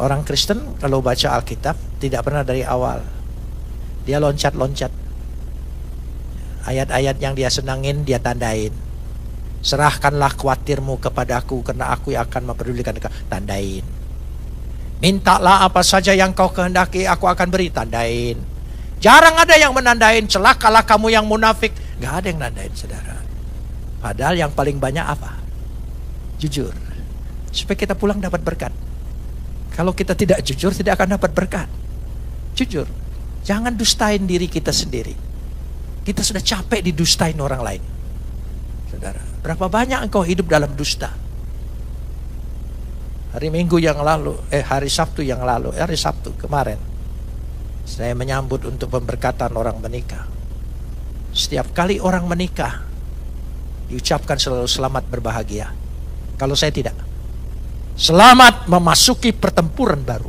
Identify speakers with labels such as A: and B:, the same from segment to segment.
A: Orang Kristen kalau baca Alkitab tidak pernah dari awal. Dia loncat-loncat. Ayat-ayat yang dia senangin dia tandain. Serahkanlah khawatirmu kepadaku karena aku yang akan mempedulikan engkau. Tandain. Mintalah apa saja yang kau kehendaki, aku akan beri. Tandain. Jarang ada yang menandain. Celakalah kamu yang munafik. Gak ada yang nandain, saudara. Padahal yang paling banyak apa? Jujur. Supaya kita pulang dapat berkat. Kalau kita tidak jujur, tidak akan dapat berkat. Jujur. Jangan dustain diri kita sendiri. Kita sudah capek didustain orang lain. Saudara, berapa banyak engkau hidup dalam dusta? Hari Sabtu kemarin, saya menyambut untuk pemberkatan orang menikah. Setiap kali orang menikah, diucapkan selalu selamat berbahagia. Kalau saya tidak, selamat memasuki pertempuran baru.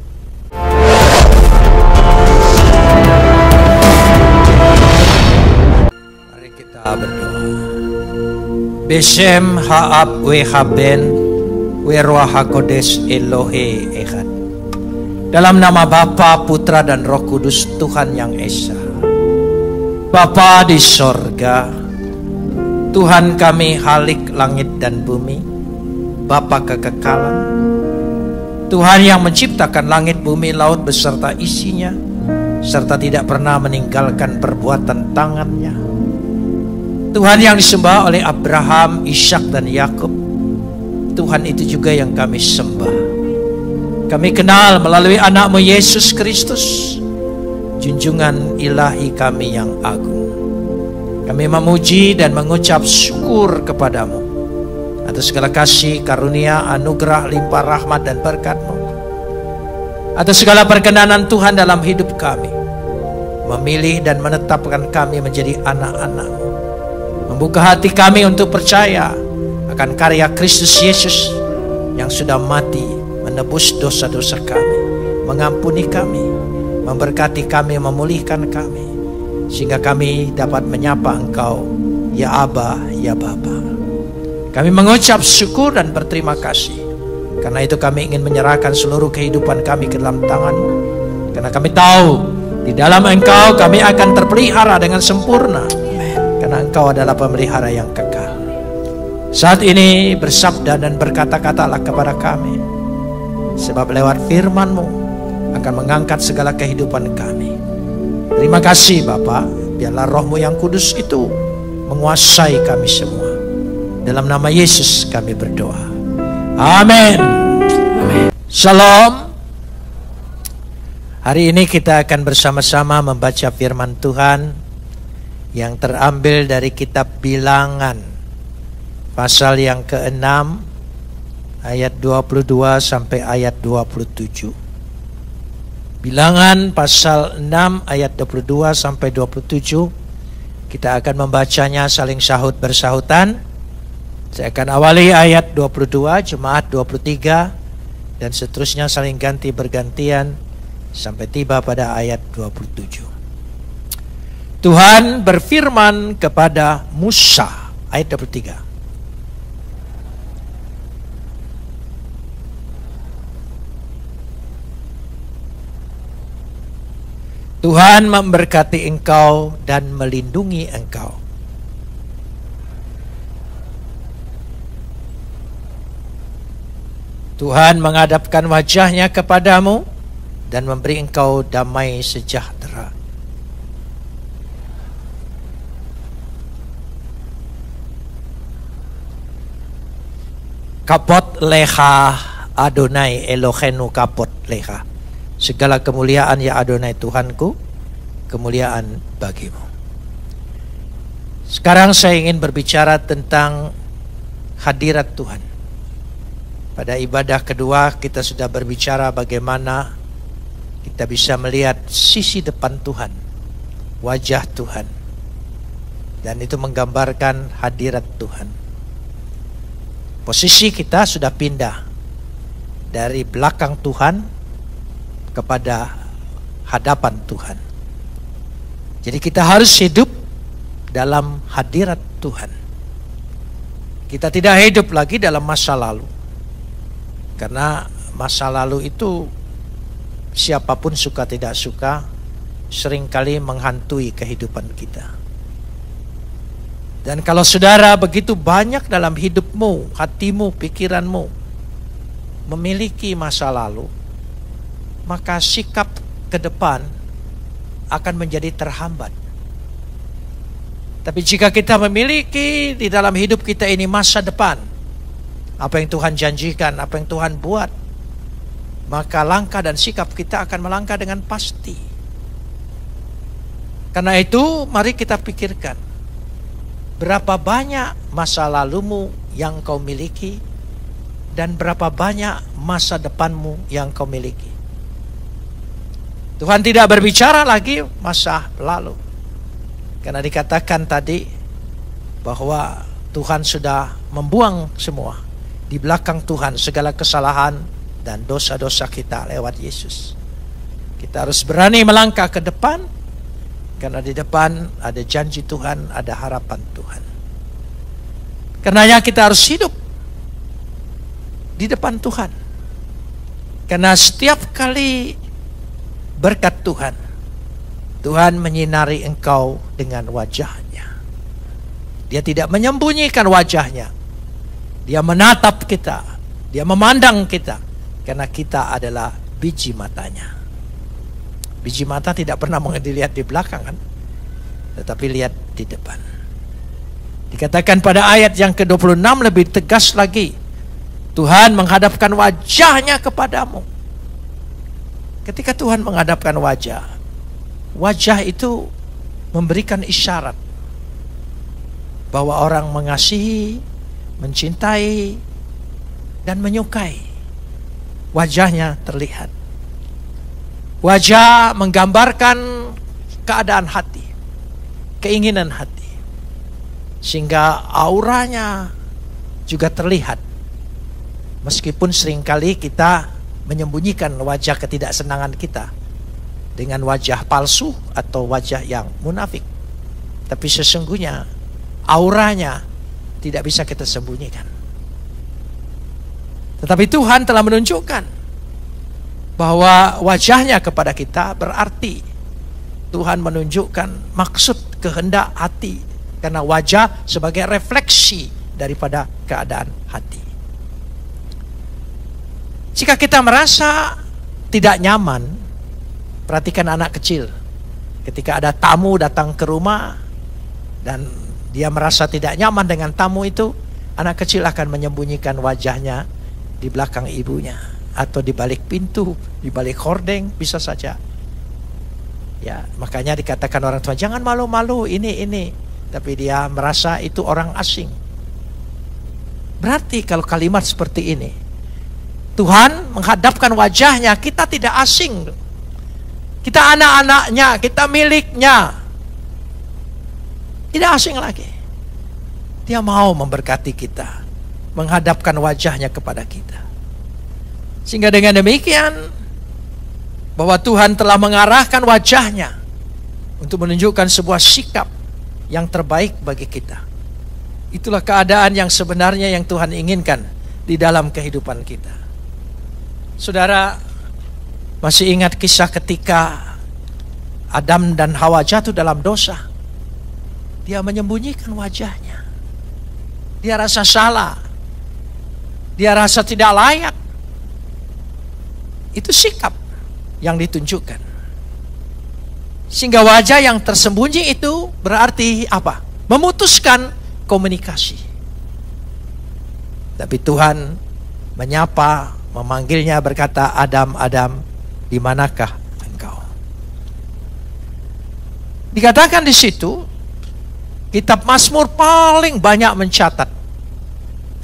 A: Mari kita berdoa. Beshem ha'ab wehaben weruah hakodes Elohe Echad. Dalam nama Bapa, Putra dan Roh Kudus, Tuhan yang Esa. Bapa di sorga, Tuhan kami Halik langit dan bumi, Bapa kekekalan, Tuhan yang menciptakan langit, bumi, laut beserta isinya, serta tidak pernah meninggalkan perbuatan tangannya. Tuhan yang disembah oleh Abraham, Ishak dan Yakub. Tuhan itu juga yang kami sembah. Kami kenal melalui anak-Mu Yesus Kristus, junjungan ilahi kami yang agung. Kami memuji dan mengucap syukur kepadamu atas segala kasih, karunia, anugerah, limpah rahmat dan berkat-Mu, atas segala perkenanan Tuhan dalam hidup kami, memilih dan menetapkan kami menjadi anak-anak-Mu, membuka hati kami untuk percaya akan karya Kristus Yesus yang sudah mati menebus dosa-dosa kami, mengampuni kami, memberkati kami, memulihkan kami, sehingga kami dapat menyapa Engkau, ya Aba, ya Bapa. Kami mengucap syukur dan berterima kasih. Karena itu kami ingin menyerahkan seluruh kehidupan kami ke dalam tangan-Mu. Karena kami tahu di dalam Engkau kami akan terpelihara dengan sempurna. Karena Engkau adalah pemelihara yang kekal. Saat ini bersabda dan berkata-katalah kepada kami, sebab lewat firman-Mu akan mengangkat segala kehidupan kami. Terima kasih Bapa, biarlah Roh-Mu yang kudus itu menguasai kami semua. Dalam nama Yesus kami berdoa. Amin. Shalom. Hari ini kita akan bersama-sama membaca firman Tuhan yang terambil dari kitab Bilangan, pasal yang ke-6, ayat 22 sampai ayat 27. Bilangan pasal 6 ayat 22 sampai 27. Kita akan membacanya saling sahut bersahutan. Saya akan awali ayat 22, jemaat 23, dan seterusnya saling ganti bergantian sampai tiba pada ayat 27. Tuhan berfirman kepada Musa, ayat 23. Tuhan memberkati engkau dan melindungi engkau. Tuhan menghadapkan wajahnya kepadamu dan memberi engkau damai sejahtera. Kapot leha Adonai Elohenu kapot leha. Segala kemuliaan ya Adonai Tuhanku, kemuliaan bagimu. Sekarang saya ingin berbicara tentang hadirat Tuhan. Pada ibadah kedua kita sudah berbicara bagaimana kita bisa melihat sisi depan Tuhan, wajah Tuhan. Dan itu menggambarkan hadirat Tuhan. Posisi kita sudah pindah dari belakang Tuhan kepada hadapan Tuhan. Jadi kita harus hidup dalam hadirat Tuhan. Kita tidak hidup lagi dalam masa lalu. Karena masa lalu itu siapapun suka tidak suka, seringkali menghantui kehidupan kita. Dan kalau saudara begitu banyak dalam hidupmu, hatimu, pikiranmu memiliki masa lalu, maka sikap ke depan akan menjadi terhambat. Tapi jika kita memiliki di dalam hidup kita ini masa depan, apa yang Tuhan janjikan, apa yang Tuhan buat, maka langkah dan sikap kita akan melangkah dengan pasti. Karena itu mari kita pikirkan, berapa banyak masa lalumu yang kau miliki, dan berapa banyak masa depanmu yang kau miliki. Tuhan tidak berbicara lagi masa lalu, karena dikatakan tadi bahwa Tuhan sudah membuang semua. Di belakang Tuhan segala kesalahan dan dosa-dosa kita lewat Yesus. Kita harus berani melangkah ke depan, karena di depan ada janji Tuhan, ada harapan Tuhan. Karenanya kita harus hidup di depan Tuhan. Karena setiap kali berkat Tuhan, Tuhan menyinari engkau dengan wajahnya. Dia tidak menyembunyikan wajahnya. Dia menatap kita, dia memandang kita, karena kita adalah biji matanya. Biji mata tidak pernah dilihat di belakang kan, tetapi lihat di depan. Dikatakan pada ayat yang ke-26 lebih tegas lagi, Tuhan menghadapkan wajahnya kepadamu. Ketika Tuhan menghadapkan wajah, wajah itu memberikan isyarat bahwa orang mengasihi, mencintai, dan menyukai. Wajahnya terlihat. Wajah menggambarkan keadaan hati, keinginan hati, sehingga auranya juga terlihat. Meskipun seringkali kita menyembunyikan wajah ketidaksenangan kita dengan wajah palsu atau wajah yang munafik, tapi sesungguhnya auranya tidak bisa kita sembunyikan. Tetapi Tuhan telah menunjukkan bahwa wajahnya kepada kita berarti Tuhan menunjukkan maksud kehendak hati, karena wajah sebagai refleksi daripada keadaan hati. Jika kita merasa tidak nyaman, perhatikan anak kecil. Ketika ada tamu datang ke rumah dan dia merasa tidak nyaman dengan tamu itu, anak kecil akan menyembunyikan wajahnya di belakang ibunya, atau di balik pintu, di balik hordeng, bisa saja. Ya, makanya dikatakan orang tua, jangan malu-malu, ini. Tapi dia merasa itu orang asing. Berarti kalau kalimat seperti ini, Tuhan menghadapkan wajahnya, kita tidak asing. Kita anak-anaknya, kita miliknya. Tidak asing lagi. Dia mau memberkati kita, menghadapkan wajahnya kepada kita. Sehingga dengan demikian, bahwa Tuhan telah mengarahkan wajahnya untuk menunjukkan sebuah sikap yang terbaik bagi kita. Itulah keadaan yang sebenarnya yang Tuhan inginkan di dalam kehidupan kita. Saudara, masih ingat kisah ketika Adam dan Hawa jatuh dalam dosa? Dia menyembunyikan wajahnya. Dia rasa salah. Dia rasa tidak layak. Itu sikap yang ditunjukkan. Sehingga wajah yang tersembunyi itu berarti apa? Memutuskan komunikasi. Tapi Tuhan menyapa, memanggilnya, berkata, Adam, Adam, di manakah engkau? Dikatakan di situ, kitab Mazmur paling banyak mencatat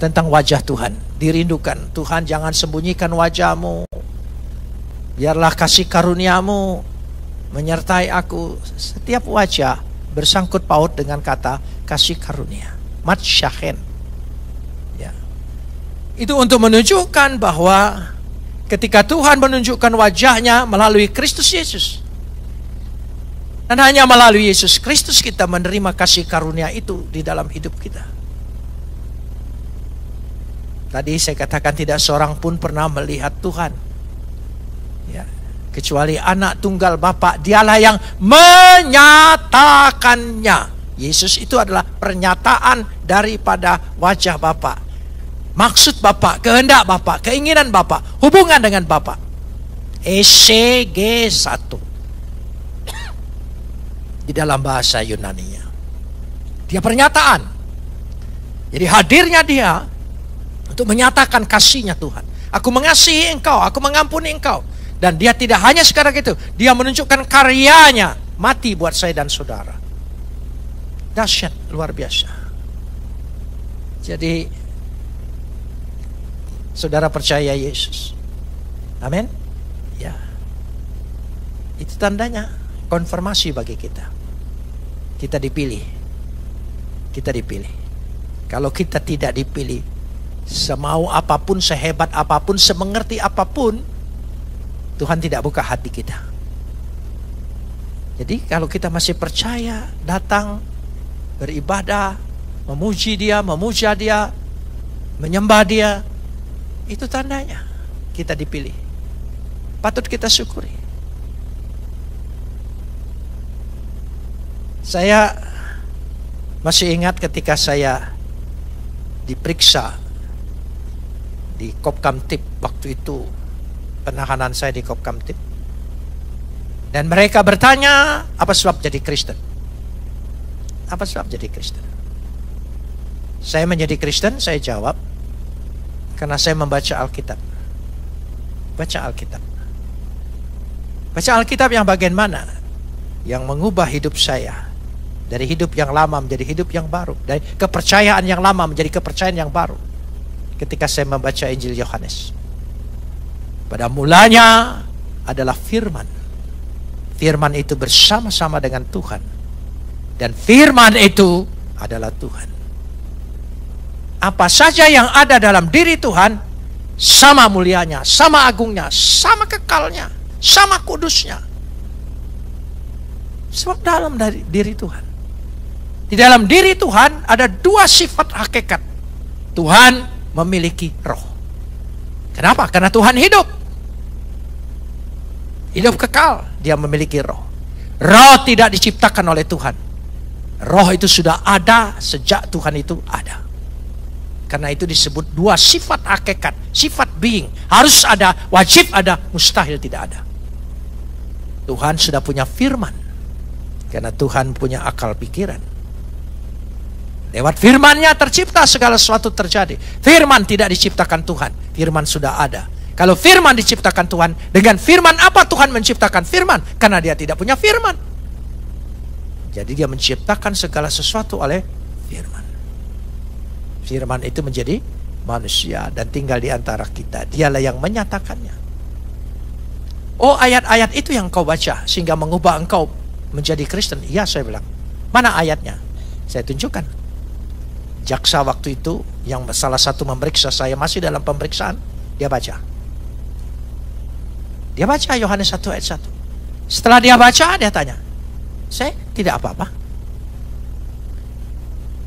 A: tentang wajah Tuhan. Dirindukan, Tuhan jangan sembunyikan wajahmu. Biarlah kasih karuniamu menyertai aku. Setiap wajah bersangkut paut dengan kata kasih karunia. Matsyahen. Ya. Itu untuk menunjukkan bahwa ketika Tuhan menunjukkan wajahnya melalui Kristus Yesus, dan hanya melalui Yesus Kristus kita menerima kasih karunia itu di dalam hidup kita. Tadi saya katakan tidak seorang pun pernah melihat Tuhan. Ya, kecuali anak tunggal Bapa, dialah yang menyatakannya. Yesus itu adalah pernyataan daripada wajah Bapa. Maksud Bapa, kehendak Bapa, keinginan Bapa, hubungan dengan Bapa. ECG1 di dalam bahasa Yunaninya. Dia pernyataan. Jadi hadirnya dia untuk menyatakan kasihnya Tuhan. Aku mengasihi engkau, aku mengampuni engkau. Dan dia tidak hanya sekadar itu, dia menunjukkan karyanya, mati buat saya dan saudara. Dahsyat, luar biasa. Jadi saudara percaya Yesus? Amin. Ya. Itu tandanya konfirmasi bagi kita. Kita dipilih. Kita dipilih. Kalau kita tidak dipilih, semau apapun, sehebat apapun, semengerti apapun, Tuhan tidak buka hati kita. Jadi kalau kita masih percaya, datang, beribadah, memuji dia, memuja dia, menyembah dia, itu tandanya kita dipilih. Patut kita syukuri. Saya masih ingat ketika saya diperiksa di Kopkamtib waktu itu, penahanan saya di Kopkamtib. Dan mereka bertanya, apa sebab jadi Kristen? Apa sebab jadi Kristen? Saya menjadi Kristen, saya jawab, karena saya membaca Alkitab. Baca Alkitab. Baca Alkitab yang bagian mana? Yang mengubah hidup saya. Dari hidup yang lama menjadi hidup yang baru. Dari kepercayaan yang lama menjadi kepercayaan yang baru. Ketika saya membaca Injil Yohanes. Pada mulanya adalah firman. Firman itu bersama-sama dengan Tuhan. Dan firman itu adalah Tuhan. Apa saja yang ada dalam diri Tuhan, sama mulianya, sama agungnya, sama kekalnya, sama kudusnya. Sebab dalam dari diri Tuhan. Di dalam diri Tuhan ada dua sifat hakikat. Tuhan memiliki roh. Kenapa? Karena Tuhan hidup. Hidup kekal, dia memiliki roh. Roh tidak diciptakan oleh Tuhan. Roh itu sudah ada sejak Tuhan itu ada. Karena itu disebut dua sifat hakikat, sifat being. Harus ada, wajib ada, mustahil tidak ada. Tuhan sudah punya firman. Karena Tuhan punya akal pikiran. Lewat firman-Nya tercipta segala sesuatu terjadi. Firman tidak diciptakan Tuhan. Firman sudah ada. Kalau firman diciptakan Tuhan, dengan firman apa Tuhan menciptakan firman? Karena dia tidak punya firman. Jadi dia menciptakan segala sesuatu oleh firman. Firman itu menjadi manusia dan tinggal di antara kita. Dialah yang menyatakannya. Oh, ayat-ayat itu yang kau baca sehingga mengubah engkau menjadi Kristen. Iya, saya bilang. Mana ayatnya? Saya tunjukkan. Jaksa waktu itu yang salah satu memeriksa saya, masih dalam pemeriksaan, dia baca. Dia baca Yohanes 1 ayat 1. Setelah dia baca, dia tanya, saya tidak apa-apa.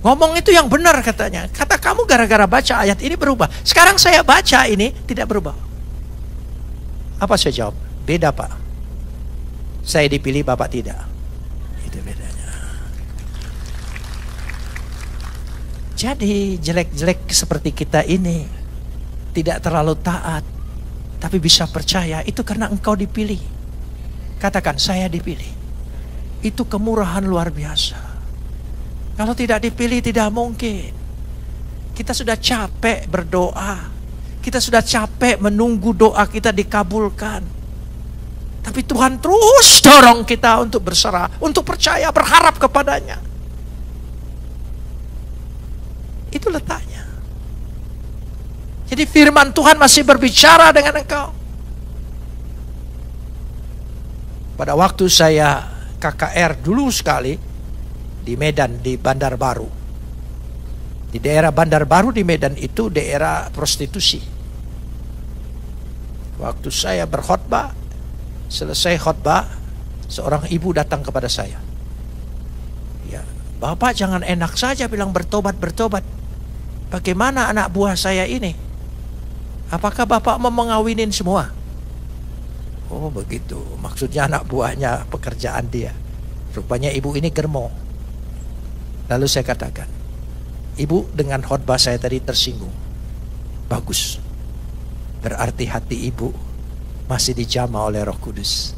A: Ngomong itu yang benar katanya. Kata kamu gara-gara baca ayat ini berubah. Sekarang saya baca ini tidak berubah. Apa saya jawab? Beda Pak. Saya dipilih, Bapak tidak. Itu bedanya. Jadi jelek-jelek seperti kita ini tidak terlalu taat, tapi bisa percaya itu karena engkau dipilih. Katakan, saya dipilih. Itu kemurahan luar biasa. Kalau tidak dipilih tidak mungkin. Kita sudah capek berdoa. Kita sudah capek menunggu doa kita dikabulkan. Tapi Tuhan terus dorong kita untuk berserah, untuk percaya, berharap kepadanya. Itu letaknya. Jadi firman Tuhan masih berbicara dengan engkau. Pada waktu saya KKR dulu sekali di Medan, di Bandar Baru. Di daerah Bandar Baru di Medan itu daerah prostitusi. Waktu saya berkhotbah, selesai khotbah, seorang ibu datang kepada saya. Ya, Bapak jangan enak saja bilang bertobat. Bagaimana anak buah saya ini? Apakah Bapak mau mengawinin semua? Oh begitu, maksudnya anak buahnya pekerjaan dia. Rupanya ibu ini germo. Lalu saya katakan, ibu dengan khotbah saya tadi tersinggung. Bagus, berarti hati ibu masih dijamah oleh Roh Kudus.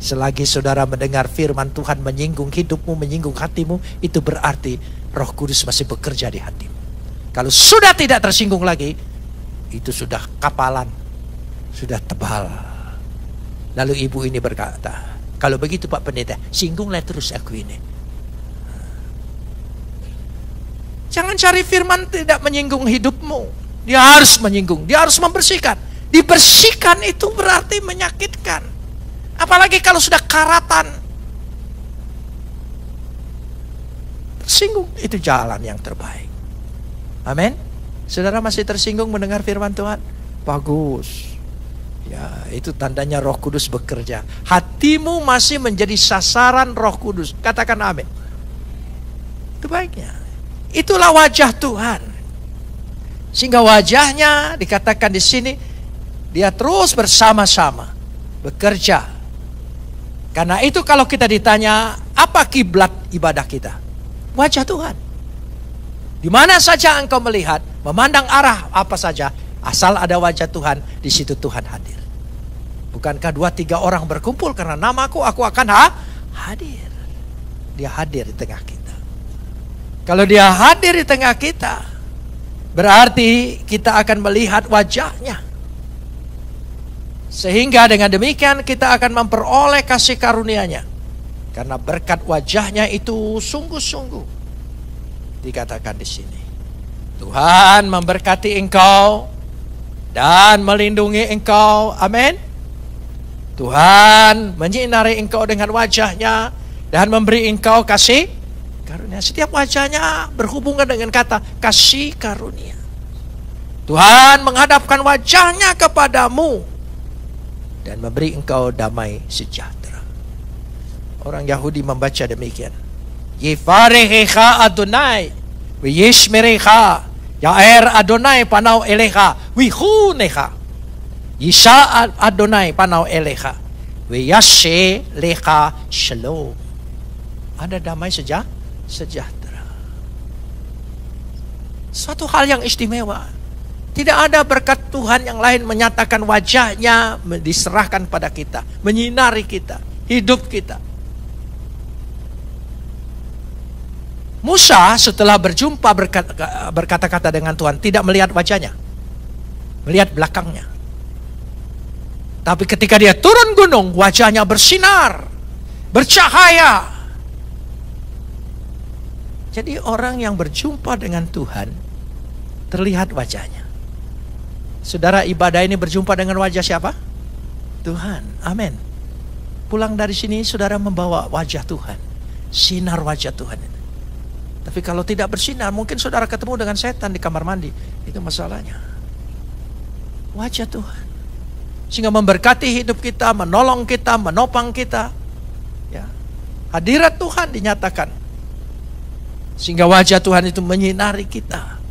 A: Selagi saudara mendengar firman Tuhan menyinggung hidupmu, menyinggung hatimu, itu berarti Roh Kudus masih bekerja di hatimu. Kalau sudah tidak tersinggung lagi, itu sudah kapalan, sudah tebal. Lalu ibu ini berkata, kalau begitu Pak Pendeta, singgunglah terus aku ini. Jangan cari firman tidak menyinggung hidupmu. Dia harus menyinggung, dia harus membersihkan. Dibersihkan itu berarti menyakitkan. Apalagi kalau sudah karatan. Tersinggung, itu jalan yang terbaik. Amin. Saudara masih tersinggung mendengar firman Tuhan? Bagus. Ya, itu tandanya Roh Kudus bekerja. Hatimu masih menjadi sasaran Roh Kudus. Katakan amin. Itu baiknya. Itulah wajah Tuhan. Sehingga wajahnya dikatakan di sini, dia terus bersama-sama bekerja. Karena itu kalau kita ditanya, apa kiblat ibadah kita? Wajah Tuhan. Di mana saja engkau melihat, memandang arah apa saja, asal ada wajah Tuhan, di situ Tuhan hadir. Bukankah 2-3 orang berkumpul karena namaku, aku akan hadir. Dia hadir di tengah kita. Kalau dia hadir di tengah kita, berarti kita akan melihat wajahnya. Sehingga dengan demikian kita akan memperoleh kasih karunia-Nya. Karena berkat wajahnya itu sungguh-sungguh. Dikatakan di sini, Tuhan memberkati engkau dan melindungi engkau. Amin. Tuhan menyinari engkau dengan wajahnya dan memberi engkau kasih karunia. Setiap wajahnya berhubungan dengan kata kasih karunia. Tuhan menghadapkan wajahnya kepadamu dan memberi engkau damai sejahtera. Orang Yahudi membaca demikian. Yifarehecha Adonai, V'yishmerecha, Yaer Adonai panau elecha, V'chunecha, Yisha Adonai panau elecha, V'yashe lecha shalom. Ada damai sejahtera. Suatu hal yang istimewa. Tidak ada berkat Tuhan yang lain menyatakan wajahnya, diserahkan pada kita, menyinari kita, hidup kita. Musa setelah berjumpa berkata-kata dengan Tuhan tidak melihat wajahnya, melihat belakangnya. Tapi ketika dia turun gunung, wajahnya bersinar, bercahaya. Jadi orang yang berjumpa dengan Tuhan terlihat wajahnya. Saudara, ibadah ini berjumpa dengan wajah siapa? Tuhan. Amin. Pulang dari sini saudara membawa wajah Tuhan, sinar wajah Tuhan. Tapi kalau tidak bersinar, mungkin saudara ketemu dengan setan di kamar mandi. Itu masalahnya. Wajah Tuhan. Sehingga memberkati hidup kita, menolong kita, menopang kita. Ya. Hadirat Tuhan dinyatakan. Sehingga wajah Tuhan itu menyinari kita.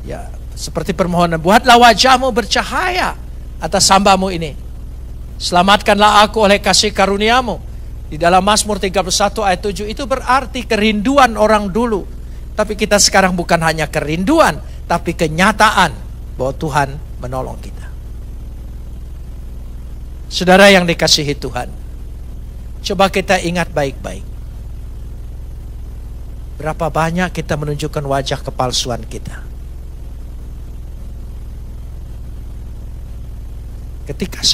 A: Ya, seperti permohonan, buatlah wajahmu bercahaya atas hamba-Mu ini. Selamatkanlah aku oleh kasih karunia-Mu. Di dalam Mazmur 31 ayat 7 itu berarti kerinduan orang dulu. Tapi kita sekarang bukan hanya kerinduan, tapi kenyataan bahwa Tuhan menolong kita. Saudara yang dikasihi Tuhan, coba kita ingat baik-baik. Berapa banyak kita menunjukkan wajah kepalsuan kita. Ketika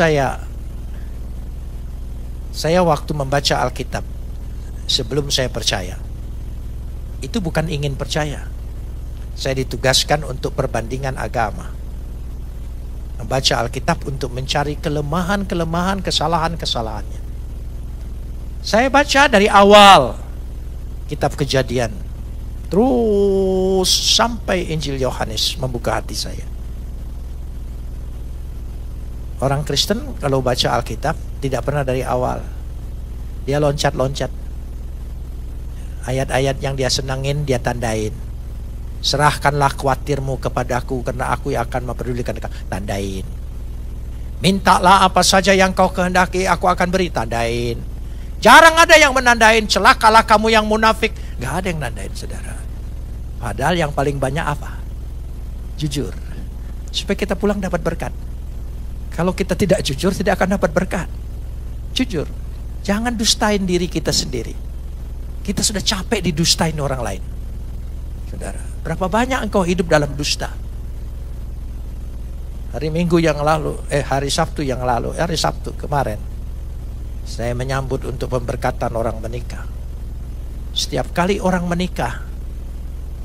A: saya waktu membaca Alkitab sebelum saya percaya, itu bukan ingin percaya. Saya ditugaskan untuk perbandingan agama, membaca Alkitab untuk mencari kelemahan-kelemahan, kesalahan-kesalahannya. Saya baca dari awal kitab Kejadian terus sampai Injil Yohanes membuka hati saya. Orang Kristen kalau baca Alkitab tidak pernah dari awal. Dia loncat-loncat. Ayat-ayat yang dia senangin dia tandain. Serahkanlah khawatirmu kepadaku karena aku yang akan mempedulikan engkau. Tandain. Mintalah apa saja yang kau kehendaki, aku akan beri. Tandain. Jarang ada yang menandain. Celakalah kamu yang munafik. Gak ada yang nandain, saudara. Padahal yang paling banyak apa? Jujur. Supaya kita pulang dapat berkat. Kalau kita tidak jujur, tidak akan dapat berkat. Jujur. Jangan dustain diri kita sendiri. Kita sudah capek didustain orang lain. Saudara, berapa banyak engkau hidup dalam dusta? Hari Sabtu kemarin, saya menyambut untuk pemberkatan orang menikah. Setiap kali orang menikah,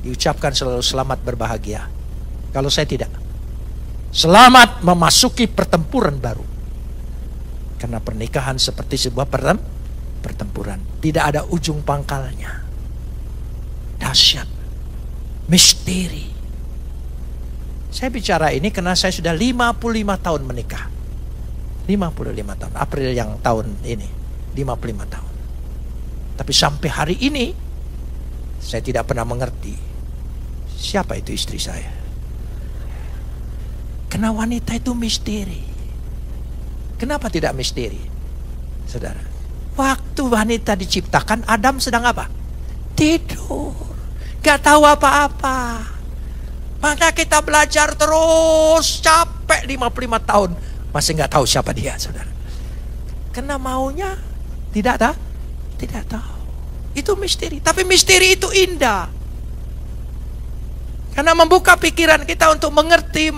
A: diucapkan selalu selamat berbahagia. Kalau saya tidak, selamat memasuki pertempuran baru. Karena pernikahan seperti sebuah pertempuran. Tidak ada ujung pangkalnya. Dahsyat. Misteri. Saya bicara ini karena saya sudah 55 tahun menikah. 55 tahun. April yang tahun ini. 55 tahun. Tapi sampai hari ini, saya tidak pernah mengerti siapa itu istri saya. Karena wanita itu misteri. Kenapa tidak misteri? Saudara, waktu wanita diciptakan, Adam sedang apa? Tidur. Gak tahu apa-apa. Maka kita belajar terus, capek 55 tahun. Masih gak tahu siapa dia, saudara. Karena maunya tidak tahu. Itu misteri. Tapi misteri itu indah. Karena membuka pikiran kita untuk mengerti.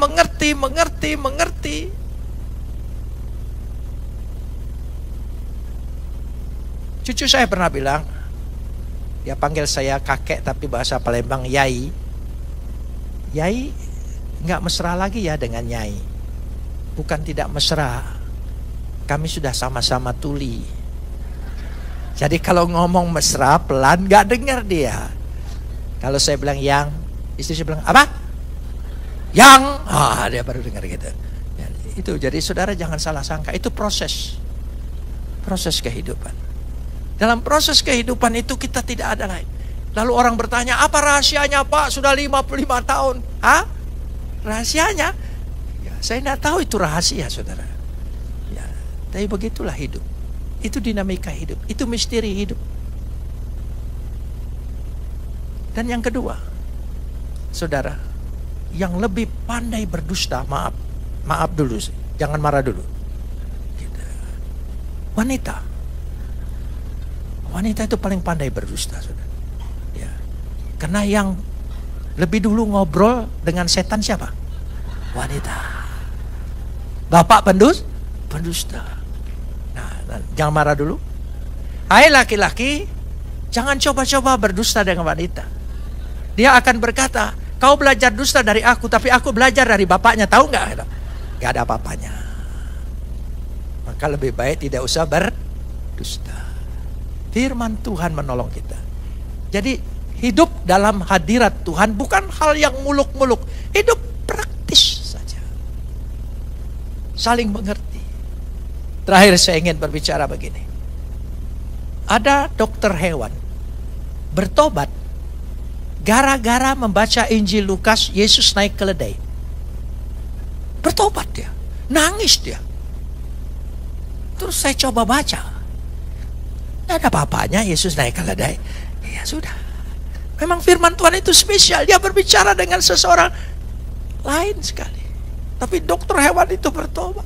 A: Cucu saya pernah bilang, dia panggil saya kakek tapi bahasa Palembang Yai. Yai nggak mesra lagi ya dengan Nyai. Bukan tidak mesra, kami sudah sama-sama tuli. Jadi kalau ngomong mesra pelan nggak dengar dia. Kalau saya bilang yang, istri saya bilang apa? Yang, dia baru dengar gitu. Itu jadi saudara jangan salah sangka, itu proses kehidupan. Dalam proses kehidupan itu kita tidak ada lain. Lalu orang bertanya, apa rahasianya Pak? Sudah 55 tahun. Hah? Rahasianya? Ya, saya tidak tahu itu rahasia, saudara. Ya, tapi begitulah hidup. Itu dinamika hidup. Itu misteri hidup. Dan yang kedua, saudara, yang lebih pandai berdusta, maaf dulu, jangan marah dulu. Wanita itu paling pandai berdusta, saudara. Ya. Karena yang lebih dulu ngobrol dengan setan siapa? Wanita. Bapak pendusta. Nah, jangan marah dulu. Hai laki-laki, jangan coba-coba berdusta dengan wanita. Dia akan berkata, kau belajar dusta dari aku, tapi aku belajar dari bapaknya. Tahu nggak? Nggak ada apa-apanya. Maka lebih baik tidak usah berdusta. Firman Tuhan menolong kita. Jadi hidup dalam hadirat Tuhan bukan hal yang muluk-muluk. Hidup praktis saja. Saling mengerti. Terakhir saya ingin berbicara begini. Ada dokter hewan bertobat gara-gara membaca Injil Lukas, Yesus naik keledai. Bertobat dia. Nangis dia. Terus saya coba baca. Tidak ada apa-apanya Yesus naik keledai. Ya sudah. Memang firman Tuhan itu spesial. Dia berbicara dengan seseorang lain sekali. Tapi dokter hewan itu bertobat.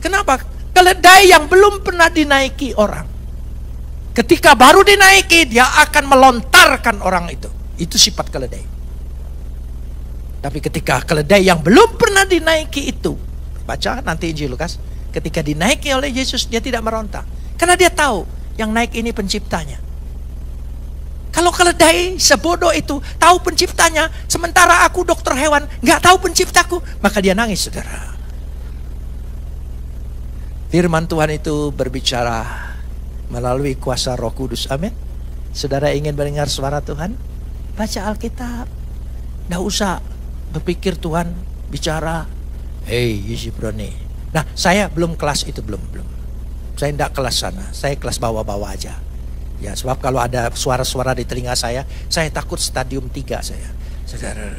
A: Kenapa? Keledai yang belum pernah dinaiki orang, ketika baru dinaiki, dia akan melontarkan orang itu. Itu sifat keledai. Tapi ketika keledai yang belum pernah dinaiki itu, baca nanti Injil Lukas, ketika dinaiki oleh Yesus, dia tidak meronta. Karena dia tahu yang naik ini penciptanya. Kalau keledai sebodoh itu tahu penciptanya, sementara aku dokter hewan nggak tahu penciptaku, maka dia nangis, saudara. Firman Tuhan itu berbicara melalui kuasa Roh Kudus. Amin. Saudara ingin mendengar suara Tuhan? Baca Alkitab. Nggak usah berpikir Tuhan bicara. Hei, Yisibroni. Nah, saya belum kelas itu, belum. Saya tidak kelas sana, saya kelas bawah-bawah aja. Ya, sebab kalau ada suara-suara di telinga saya takut stadium 3 saya. Saudara.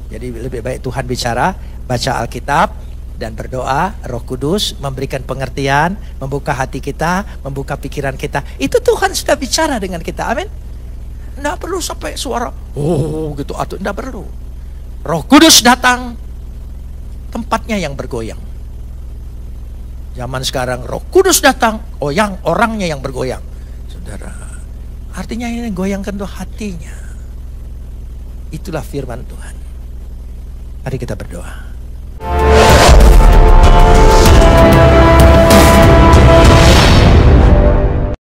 A: Jadi lebih baik Tuhan bicara, baca Alkitab, dan berdoa, Roh Kudus memberikan pengertian, membuka hati kita, membuka pikiran kita. Itu Tuhan sudah bicara dengan kita. Amin. Tidak perlu sampai suara gitu atau tidak perlu. Roh Kudus datang, tempatnya yang bergoyang. Zaman sekarang Roh Kudus datang, orangnya yang bergoyang. Saudara, artinya ini goyangkan tuh hatinya. Itulah firman Tuhan. Mari kita berdoa.